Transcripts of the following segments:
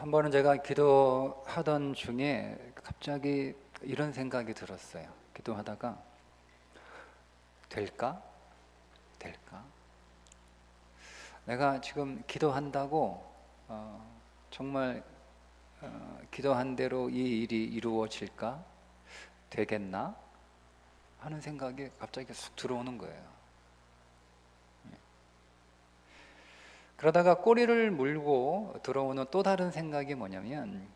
한 번은 제가 기도하던 중에 갑자기 이런 생각이 들었어요. 기도하다가 될까? 될까? 내가 지금 기도한다고 정말 기도한 대로 이 일이 이루어질까? 되겠나? 하는 생각이 갑자기 쑥 들어오는 거예요. 그러다가 꼬리를 물고 들어오는 또 다른 생각이 뭐냐면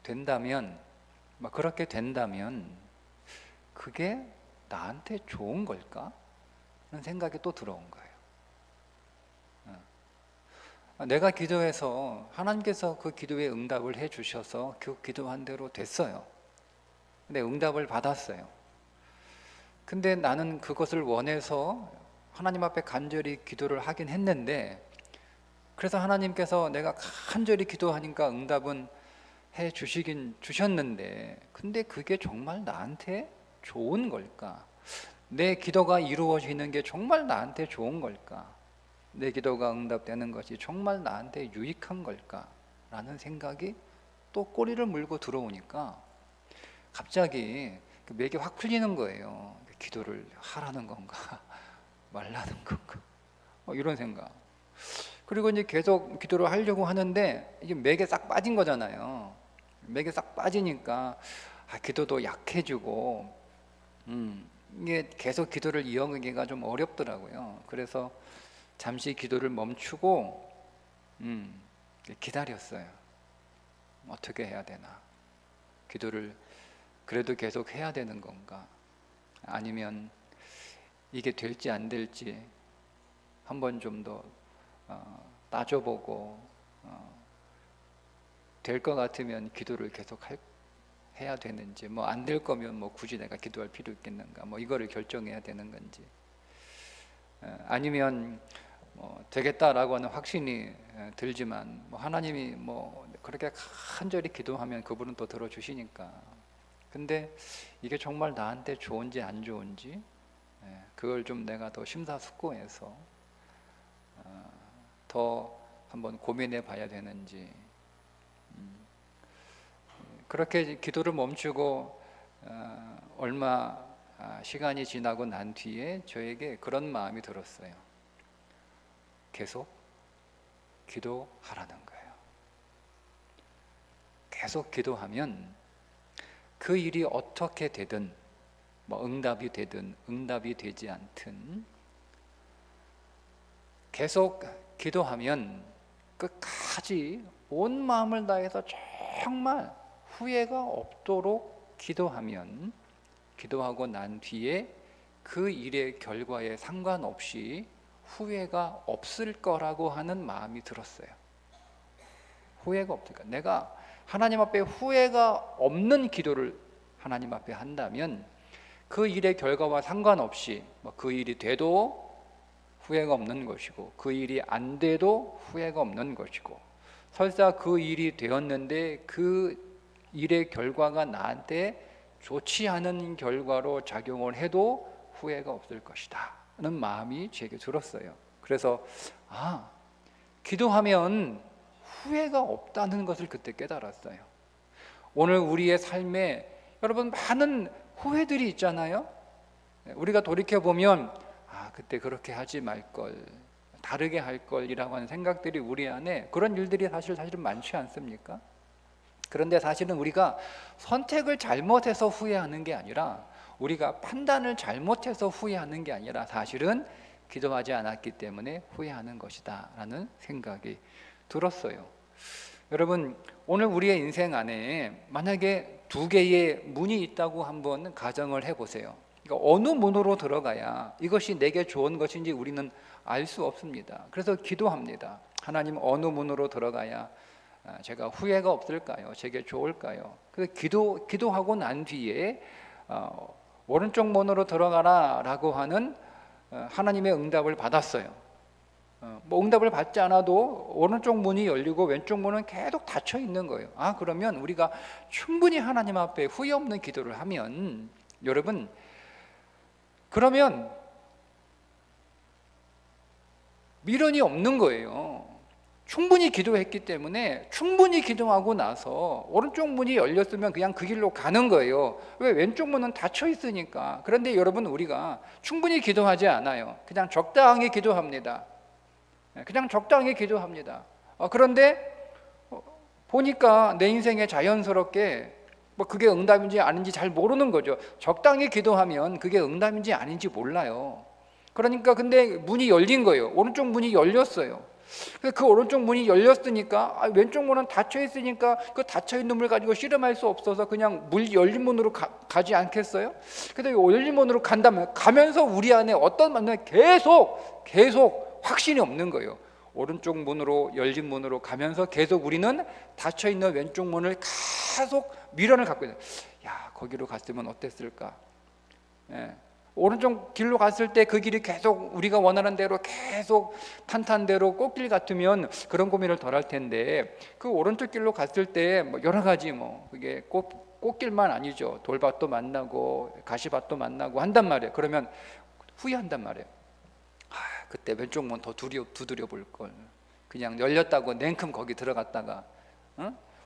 된다면, 그렇게 된다면 그게 나한테 좋은 걸까? 하는 생각이 또 들어온 거예요. 내가 기도해서 하나님께서 그 기도에 응답을 해주셔서 그 기도한 대로 됐어요. 근데 응답을 받았어요. 근데 나는 그것을 원해서 하나님 앞에 간절히 기도를 하긴 했는데, 그래서 하나님께서 내가 간절히 기도하니까 응답은 해 주셨는데, 근데 그게 정말 나한테 좋은 걸까? 내 기도가 이루어지는 게 정말 나한테 좋은 걸까? 내 기도가 응답되는 것이 정말 나한테 유익한 걸까? 라는 생각이 또 꼬리를 물고 들어오니까 갑자기 맥이 확 풀리는 거예요. 기도를 하라는 건가? 말라는 건가? 이런 생각. 그리고 이제 계속 기도를 하려고 하는데 이게 맥에 싹 빠진 거잖아요. 맥에 싹 빠지니까 기도도 약해지고 이게 계속 기도를 이어가기가 좀 어렵더라고요. 그래서 잠시 기도를 멈추고 기다렸어요. 어떻게 해야 되나? 기도를 그래도 계속 해야 되는 건가? 아니면 이게 될지 안 될지 한번 좀 더 따져보고 될 것 같으면 기도를 계속 해야 되는지, 안 될 거면 굳이 내가 기도할 필요 있겠는가, 이거를 결정해야 되는 건지, 아니면 되겠다라고 하는 확신이 들지만 하나님이 그렇게 간절히 기도하면 그분은 또 들어주시니까, 근데 이게 정말 나한테 좋은지 안 좋은지 그걸 좀 내가 더 심사숙고해서 더 한번 고민해 봐야 되는지, 그렇게 기도를 멈추고 얼마 시간이 지나고 난 뒤에 저에게 그런 마음이 들었어요. 계속 기도하라는 거예요. 계속 기도하면 그 일이 어떻게 되든, 응답이 되든 응답이 되지 않든 계속 기도하면 끝까지 온 마음을 다해서 정말 후회가 없도록 기도하면, 기도하고 난 뒤에 그 일의 결과에 상관없이 후회가 없을 거라고 하는 마음이 들었어요. 후회가 없을까? 내가 하나님 앞에 후회가 없는 기도를 하나님 앞에 한다면 그 일의 결과와 상관없이 그 일이 돼도 후회가 없는 것이고, 그 일이 안 돼도 후회가 없는 것이고, 설사 그 일이 되었는데 그 일의 결과가 나한테 좋지 않은 결과로 작용을 해도 후회가 없을 것이다 하는 마음이 제게 들었어요. 그래서 기도하면 후회가 없다는 것을 그때 깨달았어요. 오늘 우리의 삶에 여러분 많은 후회들이 있잖아요. 우리가 돌이켜보면 그때 그렇게 하지 말걸, 다르게 할걸이라고 하는 생각들이 우리 안에, 그런 일들이 사실은 많지 않습니까? 그런데 사실은 우리가 선택을 잘못해서 후회하는 게 아니라, 우리가 판단을 잘못해서 후회하는 게 아니라 사실은 기도하지 않았기 때문에 후회하는 것이다 라는 생각이 들었어요. 여러분, 오늘 우리의 인생 안에 만약에 두 개의 문이 있다고 한번 가정을 해보세요. 그러니까 어느 문으로 들어가야 이것이 내게 좋은 것인지 우리는 알 수 없습니다. 그래서 기도합니다. 하나님, 어느 문으로 들어가야 제가 후회가 없을까요? 제게 좋을까요? 그래서 기도하고 난 뒤에 오른쪽 문으로 들어가라 라고 하는 하나님의 응답을 받았어요. 응답을 받지 않아도 오른쪽 문이 열리고 왼쪽 문은 계속 닫혀 있는 거예요. 그러면 우리가 충분히 하나님 앞에 후회 없는 기도를 하면, 여러분, 그러면 미련이 없는 거예요. 충분히 기도했기 때문에 충분히 기도하고 나서 오른쪽 문이 열렸으면 그냥 그 길로 가는 거예요. 왜? 왼쪽 문은 닫혀 있으니까. 그런데 여러분, 우리가 충분히 기도하지 않아요. 그냥 적당히 기도합니다. 그냥 적당히 기도합니다. 그런데 보니까 내 인생에 자연스럽게 그게 응답인지 아닌지 잘 모르는 거죠. 적당히 기도하면 그게 응답인지 아닌지 몰라요. 그러니까 근데 문이 열린 거예요. 오른쪽 문이 열렸어요. 그 오른쪽 문이 열렸으니까 왼쪽 문은 닫혀 있으니까 그 닫혀 있는 문을 가지고 씨름할 수 없어서 그냥 문 열린 문으로 가지 않겠어요? 근데 열린 문으로 간다면 가면서 우리 안에 어떤 만남에 계속 확신이 없는 거예요. 오른쪽 문으로 열린 문으로 가면서 계속 우리는 닫혀 있는 왼쪽 문을 계속 미련을 갖고 있어요. 야, 거기로 갔으면 어땠을까? 오른쪽 길로 갔을 때 그 길이 계속 우리가 원하는 대로 계속 탄탄대로 꽃길 같으면 그런 고민을 덜 할 텐데, 그 오른쪽 길로 갔을 때 여러 가지 그게 꽃길만 아니죠. 돌밭도 만나고 가시밭도 만나고 한단 말이에요. 그러면 후회한단 말이에요. 그때 왼쪽 문 더 두드려 볼 걸. 그냥 열렸다고 냉큼 거기 들어갔다가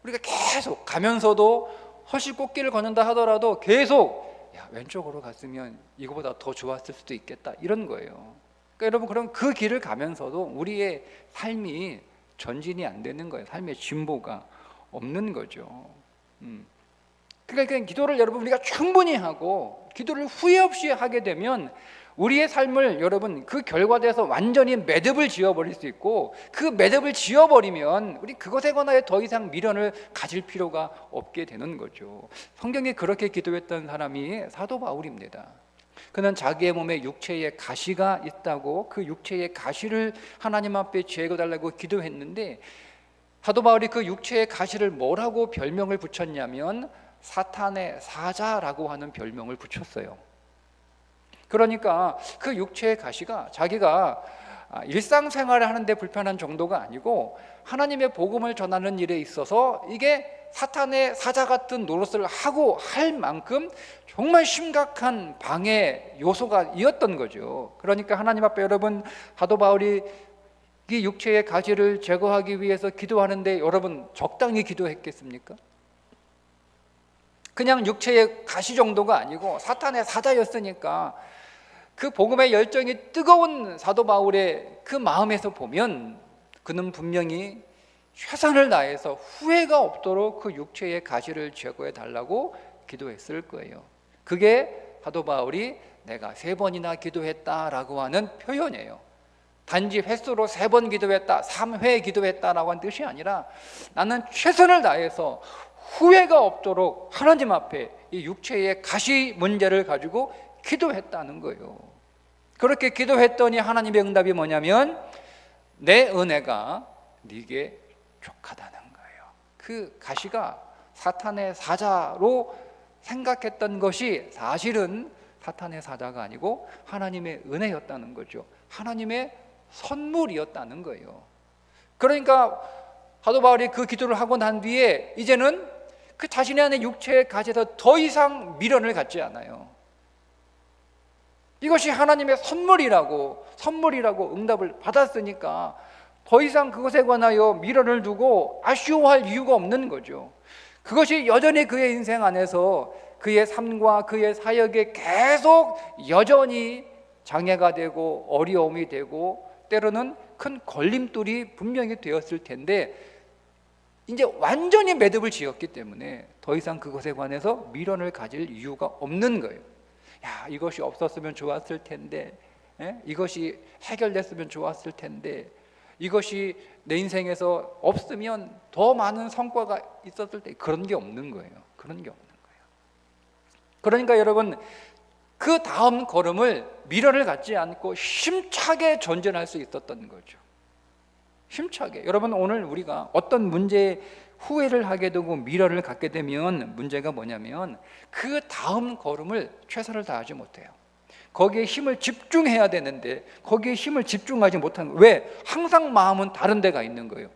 우리가 계속 가면서도 훨씬 꽃길을 걷는다 하더라도 계속 왼쪽으로 갔으면 이거보다 더 좋았을 수도 있겠다, 이런 거예요. 그러니까 여러분, 그럼 그 길을 가면서도 우리의 삶이 전진이 안 되는 거예요. 삶의 진보가 없는 거죠. 그러니까 기도를 여러분 우리가 충분히 하고 기도를 후회 없이 하게 되면 우리의 삶을 여러분 그 결과대에서 완전히 매듭을 지어버릴 수 있고, 그 매듭을 지어버리면 우리 그것에 관하여 더 이상 미련을 가질 필요가 없게 되는 거죠. 성경에 그렇게 기도했던 사람이 사도 바울입니다. 그는 자기의 몸에 육체의 가시가 있다고 그 육체의 가시를 하나님 앞에 제거달라고 기도했는데, 사도 바울이 그 육체의 가시를 뭐라고 별명을 붙였냐면 사탄의 사자라고 하는 별명을 붙였어요. 그러니까 그 육체의 가시가 자기가 일상생활을 하는데 불편한 정도가 아니고 하나님의 복음을 전하는 일에 있어서 이게 사탄의 사자 같은 노릇을 하고 할 만큼 정말 심각한 방해 요소가 이었던 거죠. 그러니까 하나님 앞에 여러분, 사도 바울이 이 육체의 가시를 제거하기 위해서 기도하는데 여러분 적당히 기도했겠습니까? 그냥 육체의 가시 정도가 아니고 사탄의 사자였으니까 그 복음의 열정이 뜨거운 사도 바울의 그 마음에서 보면 그는 분명히 최선을 다해서 후회가 없도록 그 육체의 가시를 제거해 달라고 기도했을 거예요. 그게 사도 바울이 내가 3번이나 기도했다라고 하는 표현이에요. 단지 횟수로 3번 기도했다, 3회 기도했다라고 하는 뜻이 아니라 나는 최선을 다해서 후회가 없도록 하나님 앞에 이 육체의 가시 문제를 가지고 기도했다는 거예요. 그렇게 기도했더니 하나님의 응답이 뭐냐면 내 은혜가 네게 족하다는 거예요. 그 가시가 사탄의 사자로 생각했던 것이 사실은 사탄의 사자가 아니고 하나님의 은혜였다는 거죠. 하나님의 선물이었다는 거예요. 그러니까 사도 바울이 그 기도를 하고 난 뒤에 이제는 그 자신의 안에 육체의 가시에서 더 이상 미련을 갖지 않아요. 이것이 하나님의 선물이라고 응답을 받았으니까 더 이상 그것에 관하여 미련을 두고 아쉬워할 이유가 없는 거죠. 그것이 여전히 그의 인생 안에서 그의 삶과 그의 사역에 계속 여전히 장애가 되고 어려움이 되고 때로는 큰 걸림돌이 분명히 되었을 텐데, 이제 완전히 매듭을 지었기 때문에 더 이상 그것에 관해서 미련을 가질 이유가 없는 거예요. 야, 이것이 없었으면 좋았을 텐데, 이것이 해결됐으면 좋았을 텐데, 이것이 내 인생에서 없으면 더 많은 성과가 있었을 때, 그런 게 없는 거예요. 그런 게 없는 거예요. 그러니까 여러분, 그 다음 걸음을 미련을 갖지 않고 힘차게 전진할 수 있었던 거죠. 힘차게. 여러분, 오늘 우리가 어떤 문제에 후회를 하게 되고 미련을 갖게 되면 문제가 뭐냐면 그 다음 걸음을 최선을 다하지 못해요. 거기에 힘을 집중해야 되는데 거기에 힘을 집중하지 못하는 거예요. 왜? 항상 마음은 다른 데가 있는 거예요.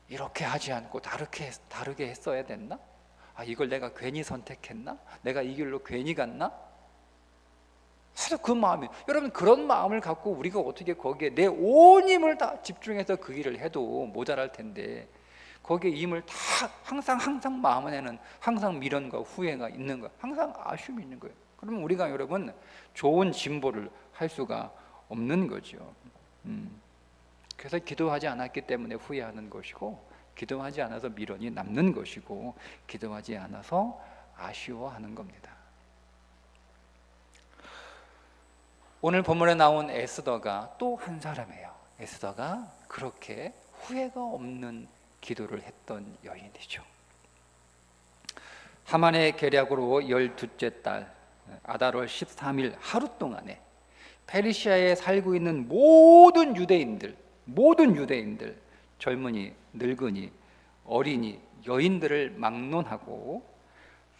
이렇게 하지 않고 다르게 했어야 됐나? 이걸 내가 괜히 선택했나? 내가 이 길로 괜히 갔나? 계속 그 마음이, 여러분 그런 마음을 갖고 우리가 어떻게 거기에 내 온 힘을 다 집중해서 그 일을 해도 모자랄 텐데, 거기에 힘을 다 항상 마음 안에는 항상 미련과 후회가 있는 거예요. 항상 아쉬움이 있는 거예요. 그러면 우리가 여러분 좋은 진보를 할 수가 없는 거죠. 그래서 기도하지 않았기 때문에 후회하는 것이고, 기도하지 않아서 미련이 남는 것이고, 기도하지 않아서 아쉬워하는 겁니다. 오늘 본문에 나온 에스더가 또 한 사람이에요. 에스더가 그렇게 후회가 없는 기도를 했던 여인이죠. 하만의 계략으로 12째 달 아달월 13일 하루 동안에 페르시아에 살고 있는 모든 유대인들, 젊은이, 늙은이, 어린이, 여인들을 막론하고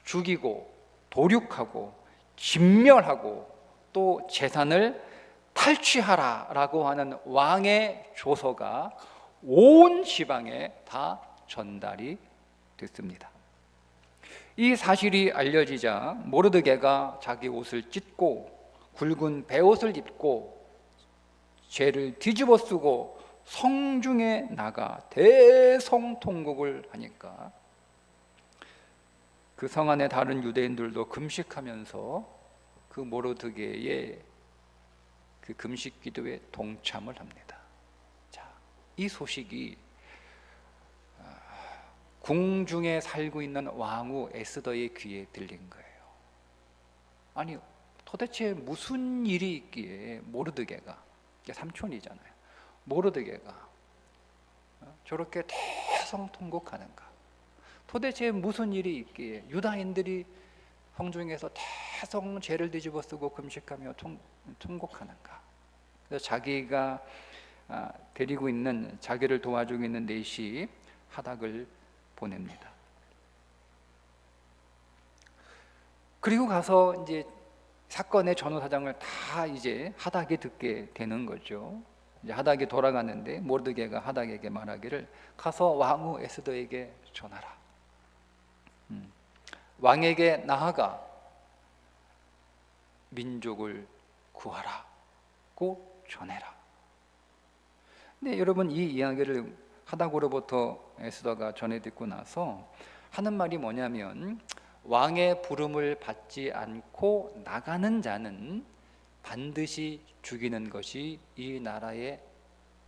죽이고 도륙하고 진멸하고 또 재산을 탈취하라라고 하는 왕의 조서가 온 지방에 다 전달이 됐습니다. 이 사실이 알려지자 모르드게가 자기 옷을 찢고 굵은 베옷을 입고 죄를 뒤집어 쓰고 성중에 나가 대성통곡을 하니까 그 성 안의 다른 유대인들도 금식하면서 그 모르드게의 그 금식 기도에 동참을 합니다. 자, 이 소식이 궁중에 살고 있는 왕후 에스더의 귀에 들린 거예요. 아니, 도대체 무슨 일이 있기에 모르드게가, 삼촌이잖아요, 모르드게가 저렇게 대성통곡하는가? 도대체 무슨 일이 있기에 유다인들이 성중에서 대성 죄를 뒤집어 쓰고 금식하며 통곡하는가? 그래서 자기가 데리고 있는, 자기를 도와주고 있는 넷이 하닥을 보냅니다. 그리고 가서 이제 사건의 전후 사정을 다 이제 하닥이 듣게 되는 거죠. 이제 하닥이 돌아가는데 모르드게가 하닥에게 말하기를, 가서 왕후 에스더에게 전하라. 왕에게 나아가 민족을 구하라고 전해라. 근데 여러분, 이 이야기를 하닥으로부터 에스더가 전해 듣고 나서 하는 말이 뭐냐면, 왕의 부름을 받지 않고 나가는 자는 반드시 죽이는 것이 이 나라의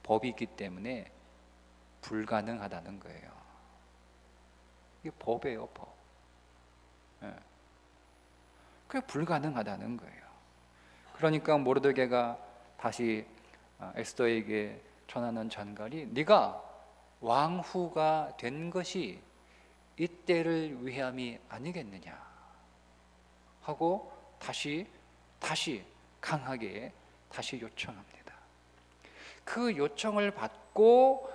법이기 때문에 불가능하다는 거예요. 이게 법이에요, 법. 그게 불가능하다는 거예요. 그러니까 모르드게가 다시 에스더에게 전하는 전갈이, 네가 왕후가 된 것이 이때를 위함이 아니겠느냐 하고 다시 강하게 다시 요청합니다. 그 요청을 받고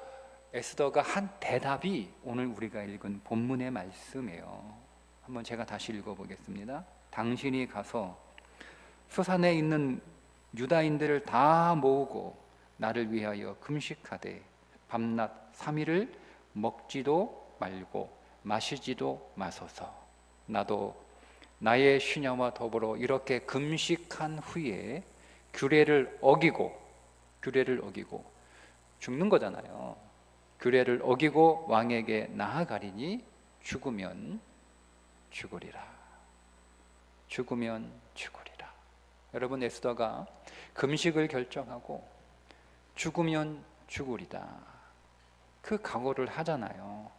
에스더가 한 대답이 오늘 우리가 읽은 본문의 말씀이에요. 한번 제가 다시 읽어보겠습니다. 당신이 가서 수산에 있는 유다인들을 다 모으고 나를 위하여 금식하되 밤낮 3일을 먹지도 말고 마시지도 마소서. 나도 나의 시녀와 더불어 이렇게 금식한 후에 규례를 어기고 죽는 거잖아요. 규례를 어기고 왕에게 나아가리니 죽으면 죽으리라. 여러분, 에스더가 금식을 결정하고 죽으면 죽으리다, 그 각오를 하잖아요.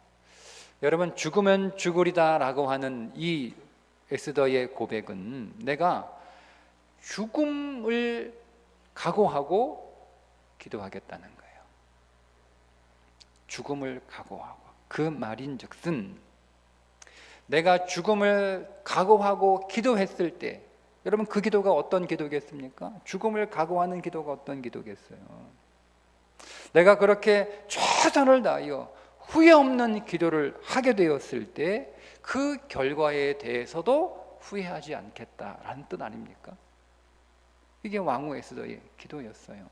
여러분, 죽으면 죽으리다 라고 하는 이 에스더의 고백은 내가 죽음을 각오하고 기도하겠다는 거예요. 죽음을 각오하고, 그 말인즉슨 내가 죽음을 각오하고 기도했을 때, 여러분 그 기도가 어떤 기도겠습니까? 죽음을 각오하는 기도가 어떤 기도겠어요? 내가 그렇게 최선을 다하여 후회 없는 기도를 하게 되었을 때 그 결과에 대해서도 후회하지 않겠다라는 뜻 아닙니까? 이게 왕후 에스더의 기도였어요.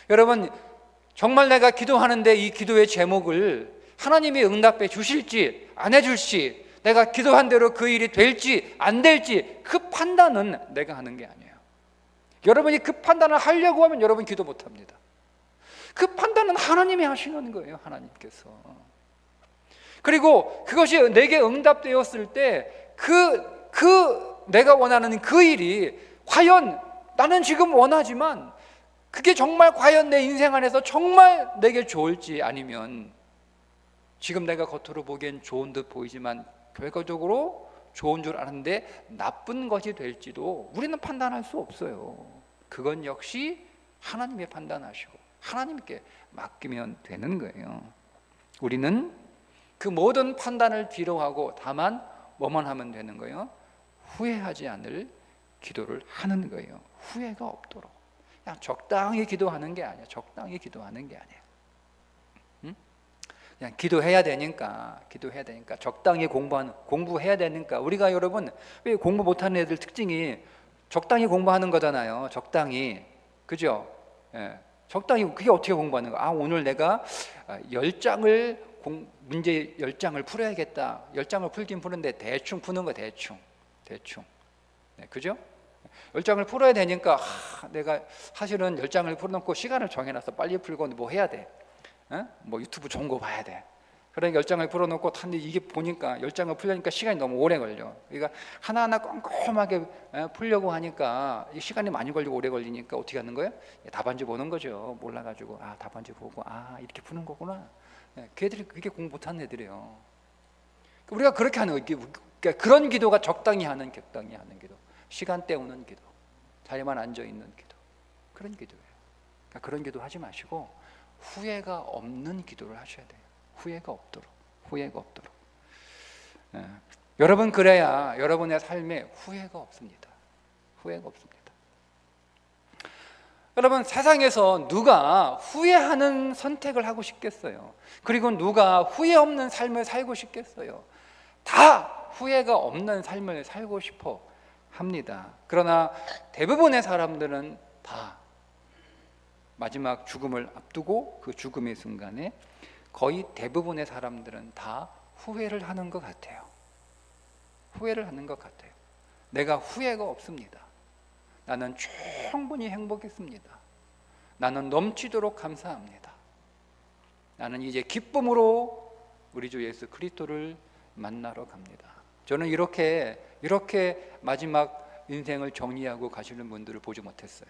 여러분, 정말 내가 기도하는데 이 기도의 제목을 하나님이 응답해 주실지 안 해줄지, 내가 기도한 대로 그 일이 될지 안 될지, 그 판단은 내가 하는 게 아니에요. 여러분이 그 판단을 하려고 하면 여러분 기도 못합니다. 그 판단은 하나님이 하시는 거예요. 하나님께서. 그리고 그것이 내게 응답되었을 때 내가 원하는 그 일이 과연 나는 지금 원하지만 그게 정말 과연 내 인생 안에서 정말 내게 좋을지, 아니면 지금 내가 겉으로 보기엔 좋은 듯 보이지만 결과적으로 좋은 줄 아는데 나쁜 것이 될지도 우리는 판단할 수 없어요. 그건 역시 하나님이 판단하시고 하나님께 맡기면 되는 거예요. 우리는 그 모든 판단을 뒤로하고 다만 뭐만 하면 되는 거예요? 후회하지 않을 기도를 하는 거예요. 후회가 없도록. 그냥 적당히 기도하는 게 아니야. 적당히 기도하는 게 아니야. 그냥 기도해야 되니까 적당히 공부해야 되니까. 우리가 여러분 왜 공부 못하는 애들 특징이 적당히 공부하는 거잖아요. 적당히. 그죠? 예. 적당히. 그게 어떻게 공부하는 거야? 오늘 내가 10장을 문제 10장을 풀어야겠다. 10장을 풀긴 푸는데 대충 푸는 거. 대충. 네, 그죠? 10장을 풀어야 되니까 내가 사실은 10장을 풀어놓고 시간을 정해놨어. 빨리 풀고 뭐 해야 돼. 뭐 유튜브 좋은 거 봐야 돼. 그러니까 10장을 풀어놓고 이게 보니까 10장을 풀려니까 시간이 너무 오래 걸려. 그러니까 하나하나 꼼꼼하게 풀려고 하니까 시간이 많이 걸리고 오래 걸리니까 어떻게 하는 거예요? 답안지 보는 거죠. 몰라가지고 답안지 보고 이렇게 푸는 거구나. 걔들이 그게 공부 못하는 애들이에요. 우리가 그렇게 하는 거예요. 그러니까 그런 기도가 적당히 하는 기도. 시간 때우는 기도, 자리만 앉아있는 기도, 그런 기도예요. 그러니까 그런 기도 하지 마시고 후회가 없는 기도를 하셔야 돼요. 후회가 없도록. 여러분, 그래야 여러분의 삶에 후회가 없습니다. 여러분, 세상에서 누가 후회하는 선택을 하고 싶겠어요? 그리고 누가 후회 없는 삶을 살고 싶겠어요? 다 후회가 없는 삶을 살고 싶어 합니다. 그러나 대부분의 사람들은 다 마지막 죽음을 앞두고 그 죽음의 순간에 거의 대부분의 사람들은 다 후회를 하는 것 같아요. 내가 후회가 없습니다. 나는 충분히 행복했습니다. 나는 넘치도록 감사합니다. 나는 이제 기쁨으로 우리 주 예수 그리스도를 만나러 갑니다. 저는 이렇게 마지막 인생을 정리하고 가시는 분들을 보지 못했어요.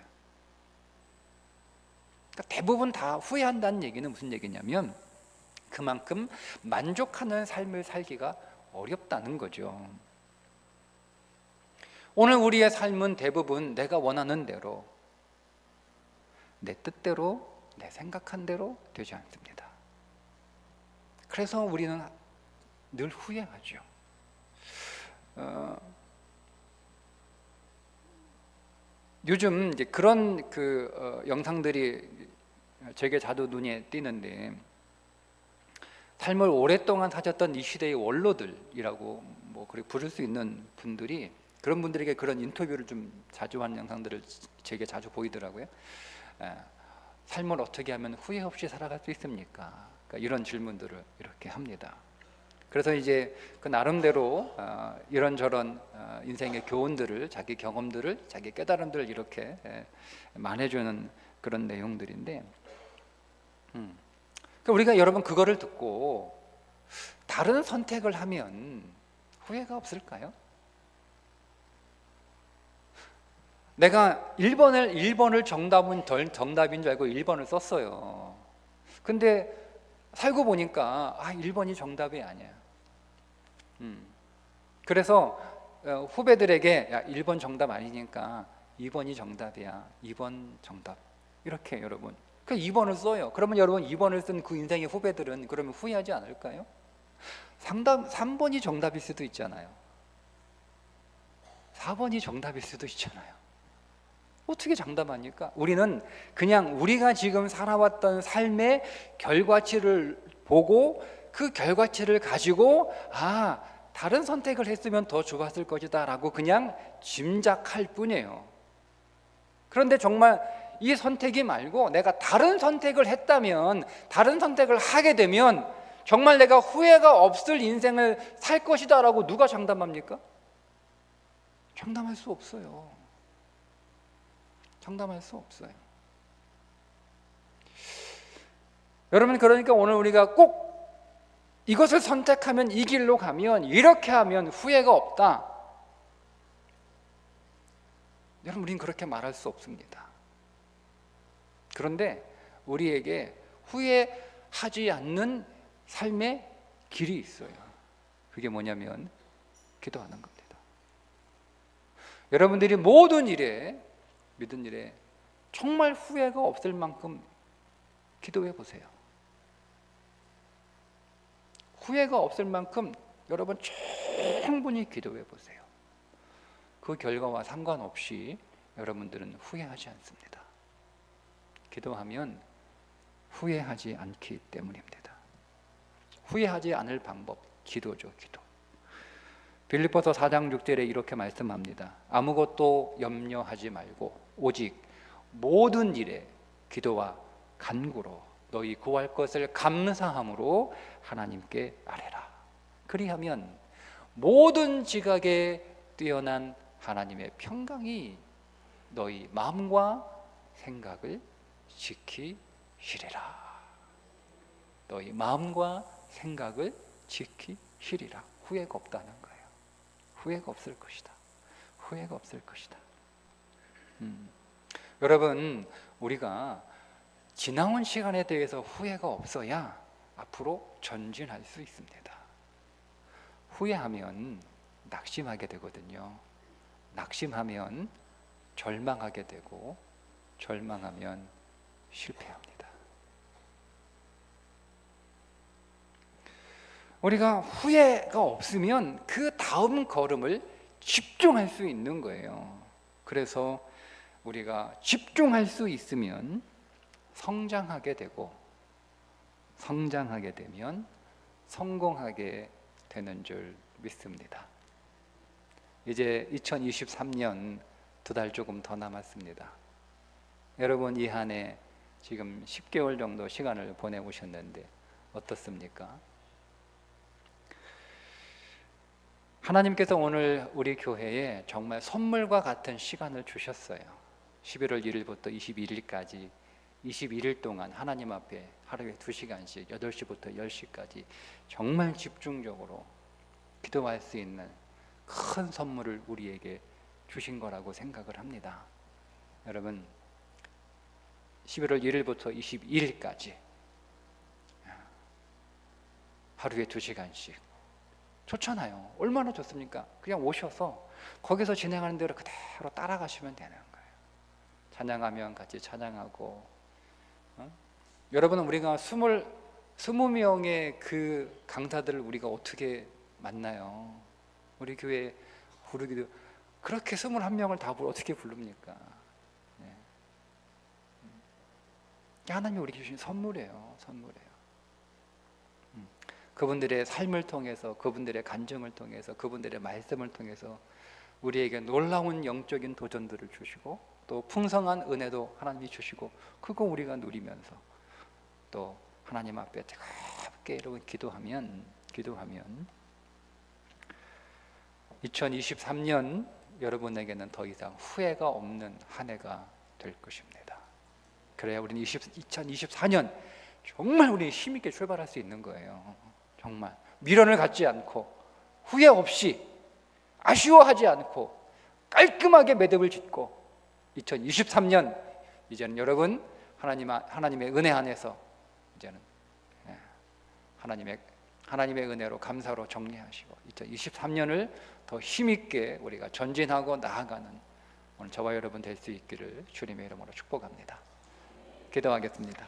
그러니까 대부분 다 후회한다는 얘기는 무슨 얘기냐면 그만큼 만족하는 삶을 살기가 어렵다는 거죠. 오늘 우리의 삶은 대부분 내가 원하는 대로, 내 뜻대로, 내 생각한 대로 되지 않습니다. 그래서 우리는 늘 후회하죠. 요즘 이제 그런 영상들이 제게 자주 눈에 띄는데, 삶을 오랫동안 사셨던 이 시대의 원로들이라고 뭐 그렇게 부를 수 있는 분들이, 그런 분들에게 그런 인터뷰를 좀 자주 하는 영상들을 제게 자주 보이더라고요. 삶을 어떻게 하면 후회 없이 살아갈 수 있습니까? 그러니까 이런 질문들을 이렇게 합니다. 그래서 이제 그 나름대로 이런저런 인생의 교훈들을, 자기 경험들을, 자기 깨달음들을 이렇게 말해주는 그런 내용들인데, 그러니까 우리가 여러분 그거를 듣고 다른 선택을 하면 후회가 없을까요? 내가 1번을 정답인 줄 알고 1번을 썼어요. 근데 살고 보니까 1번이 정답이 아니야. 그래서 후배들에게 1번 정답 아니니까 2번이 정답이야. 2번 정답. 이렇게 여러분. 그 2번을 써요. 그러면 여러분 2번을 쓴 그 인생의 후배들은 그러면 후회하지 않을까요? 3번이 정답일 수도 있잖아요. 4번이 정답일 수도 있잖아요. 어떻게 장담합니까? 우리는 그냥 우리가 지금 살아왔던 삶의 결과치를 보고 그 결과치를 가지고 다른 선택을 했으면 더 좋았을 것이다 라고 그냥 짐작할 뿐이에요. 그런데 정말 이 선택이 말고 내가 다른 선택을 했다면, 다른 선택을 하게 되면 정말 내가 후회가 없을 인생을 살 것이다 라고 누가 장담합니까? 장담할 수 없어요. 장담할 수 없어요. 여러분, 그러니까 오늘 우리가 꼭 이것을 선택하면 이 길로 가면, 이렇게 하면 후회가 없다. 여러분, 우리는 그렇게 말할 수 없습니다. 그런데 우리에게 후회하지 않는 삶의 길이 있어요. 그게 뭐냐면 기도하는 겁니다. 여러분들이 모든 일에, 믿은 일에 정말 후회가 없을 만큼 기도해 보세요. 후회가 없을 만큼 여러분 충분히 기도해 보세요. 그 결과와 상관없이 여러분들은 후회하지 않습니다. 기도하면 후회하지 않기 때문입니다. 후회하지 않을 방법, 기도죠, 기도. 빌립보서 4장 6절에 이렇게 말씀합니다. 아무것도 염려하지 말고 오직 모든 일에 기도와 간구로 너희 구할 것을 감사함으로 하나님께 아뢰라. 그리하면 모든 지각에 뛰어난 하나님의 평강이 너희 마음과 생각을 지키시리라. 너희 마음과 생각을 지키시리라. 후회가 없다는 거예요. 후회가 없을 것이다. 후회가 없을 것이다. 여러분, 우리가 지나온 시간에 대해서 후회가 없어야 앞으로 전진할 수 있습니다. 후회하면 낙심하게 되거든요. 낙심하면 절망하게 되고, 절망하면 실패합니다. 우리가 후회가 없으면 그 다음 걸음을 집중할 수 있는 거예요. 그래서 우리가 집중할 수 있으면 성장하게 되고, 성장하게 되면 성공하게 되는 줄 믿습니다. 이제 2023년 2달 조금 더 남았습니다. 여러분, 이 한 해 지금 10개월 정도 시간을 보내오셨는데 어떻습니까? 하나님께서 오늘 우리 교회에 정말 선물과 같은 시간을 주셨어요. 11월 1일부터 21일까지 21일 동안 하나님 앞에 하루에 2시간씩 8시부터 10시까지 정말 집중적으로 기도할 수 있는 큰 선물을 우리에게 주신 거라고 생각을 합니다. 여러분, 11월 1일부터 22일까지 하루에 2시간씩 좋잖아요. 얼마나 좋습니까? 그냥 오셔서 거기서 진행하는 대로 그대로 따라가시면 되는 거예요. 찬양하면 같이 찬양하고, 여러분은 우리가 20명의 그 강사들을 우리가 어떻게 만나요? 우리 교회 부르기도 그렇게 21명을 다 어떻게 부릅니까? 네. 하나님이 우리에게 주신 선물이에요. 선물이에요. 그분들의 삶을 통해서, 그분들의 간증을 통해서, 그분들의 말씀을 통해서 우리에게 놀라운 영적인 도전들을 주시고, 또 풍성한 은혜도 하나님이 주시고, 그거 우리가 누리면서 또 하나님 앞에 뜨겁게 여러분 기도하면 2023년 여러분에게는 더 이상 후회가 없는 한 해가 될 것입니다. 그래야 우리는 2024년 정말 우리 힘있게 출발할 수 있는 거예요. 정말 미련을 갖지 않고, 후회 없이, 아쉬워하지 않고 깔끔하게 매듭을 짓고 2023년 이제는 여러분 하나님의 은혜 안에서 이제는 하나님의 은혜로 감사로 정리하시고 2023년을 더 힘있게 우리가 전진하고 나아가는 오늘 저와 여러분 될 수 있기를 주님의 이름으로 축복합니다. 기도하겠습니다.